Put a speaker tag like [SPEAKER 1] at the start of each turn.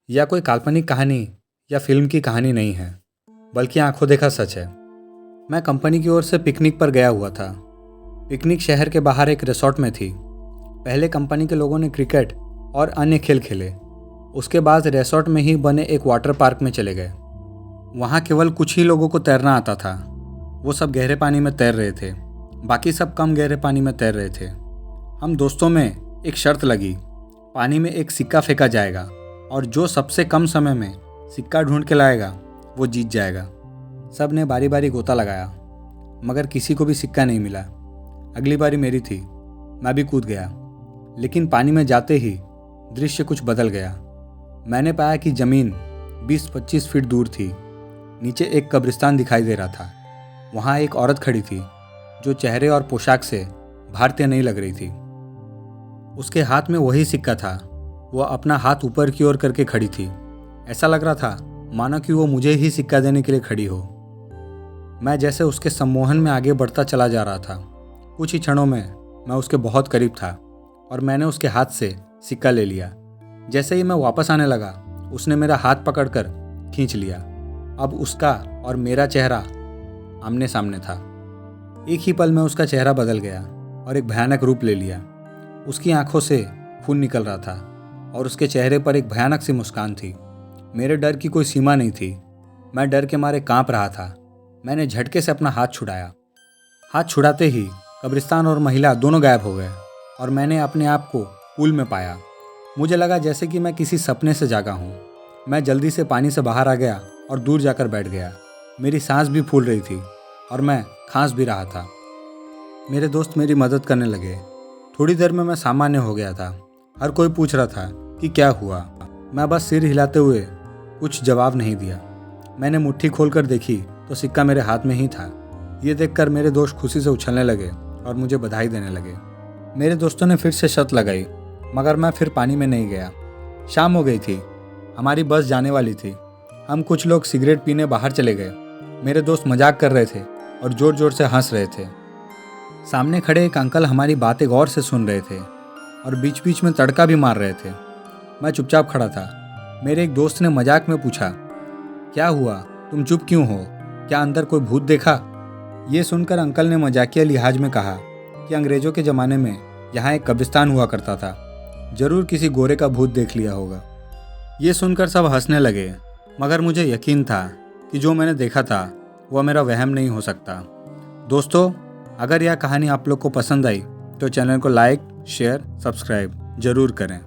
[SPEAKER 1] यह कोई काल्पनिक कहानी या फिल्म की कहानी नहीं है, बल्कि आंखों देखा सच है। मैं कंपनी की ओर से पिकनिक पर गया हुआ था। पिकनिक शहर के बाहर एक रिसोर्ट में थी। पहले कंपनी के लोगों ने क्रिकेट और अन्य खेल खेले। उसके बाद रिसोर्ट में ही बने एक वाटर पार्क में चले गए। वहाँ केवल कुछ ही लोगों को तैरना आता था। वो सब गहरे पानी में तैर रहे थे, बाकी सब कम गहरे पानी में तैर रहे थे। हम दोस्तों में एक शर्त लगी, पानी में एक सिक्का फेंका जाएगा और जो सबसे कम समय में सिक्का ढूंढ के लाएगा वो जीत जाएगा। सब ने बारी बारी गोता लगाया, मगर किसी को भी सिक्का नहीं मिला। अगली बारी मेरी थी। मैं भी कूद गया, लेकिन पानी में जाते ही दृश्य कुछ बदल गया। मैंने पाया कि ज़मीन 20-25 फीट दूर थी। नीचे एक कब्रिस्तान दिखाई दे रहा था। वहाँ एक औरत खड़ी थी जो चेहरे और पोशाक से भारतीय नहीं लग रही थी। उसके हाथ में वही सिक्का था। वो अपना हाथ ऊपर की ओर करके खड़ी थी। ऐसा लग रहा था मानो कि वो मुझे ही सिक्का देने के लिए खड़ी हो। मैं जैसे उसके सम्मोहन में आगे बढ़ता चला जा रहा था। कुछ ही क्षणों में मैं उसके बहुत करीब था और मैंने उसके हाथ से सिक्का ले लिया। जैसे ही मैं वापस आने लगा, उसने मेरा हाथ पकड़कर खींच लिया। अब उसका और मेरा चेहरा आमने सामने था। एक ही पल में उसका चेहरा बदल गया और एक भयानक रूप ले लिया। उसकी आंखों से खून निकल रहा था और उसके चेहरे पर एक भयानक सी मुस्कान थी। मेरे डर की कोई सीमा नहीं थी। मैं डर के मारे कांप रहा था। मैंने झटके से अपना हाथ छुड़ाया। हाथ छुड़ाते ही कब्रिस्तान और महिला दोनों गायब हो गए और मैंने अपने आप को पूल में पाया। मुझे लगा जैसे कि मैं किसी सपने से जागा हूँ। मैं जल्दी से पानी से बाहर आ गया और दूर जाकर बैठ गया। मेरी सांस भी फूल रही थी और मैं खांस भी रहा था। मेरे दोस्त मेरी मदद करने लगे। थोड़ी देर में मैं सामान्य हो गया था। हर कोई पूछ रहा था कि क्या हुआ। मैं बस सिर हिलाते हुए कुछ जवाब नहीं दिया। मैंने मुट्ठी खोलकर देखी तो सिक्का मेरे हाथ में ही था। ये देखकर मेरे दोस्त खुशी से उछलने लगे और मुझे बधाई देने लगे। मेरे दोस्तों ने फिर से शर्त लगाई, मगर मैं फिर पानी में नहीं गया। शाम हो गई थी। हमारी बस जाने वाली थी। हम कुछ लोग सिगरेट पीने बाहर चले गए। मेरे दोस्त मजाक कर रहे थे और जोर जोर से हंस रहे थे। सामने खड़े एक अंकल हमारी बातें गौर से सुन रहे थे और बीच बीच में तड़का भी मार रहे थे। मैं चुपचाप खड़ा था। मेरे एक दोस्त ने मजाक में पूछा, क्या हुआ, तुम चुप क्यों हो? क्या अंदर कोई भूत देखा? ये सुनकर अंकल ने मजाकिया लिहाज में कहा कि अंग्रेज़ों के ज़माने में यहाँ एक कब्रिस्तान हुआ करता था। ज़रूर किसी गोरे का भूत देख लिया होगा। ये सुनकर सब हंसने लगे, मगर मुझे यकीन था कि जो मैंने देखा था वह मेरा वहम नहीं हो सकता। दोस्तों, अगर यह कहानी आप लोग को पसंद आई तो चैनल को लाइक, शेयर, सब्सक्राइब ज़रूर करें।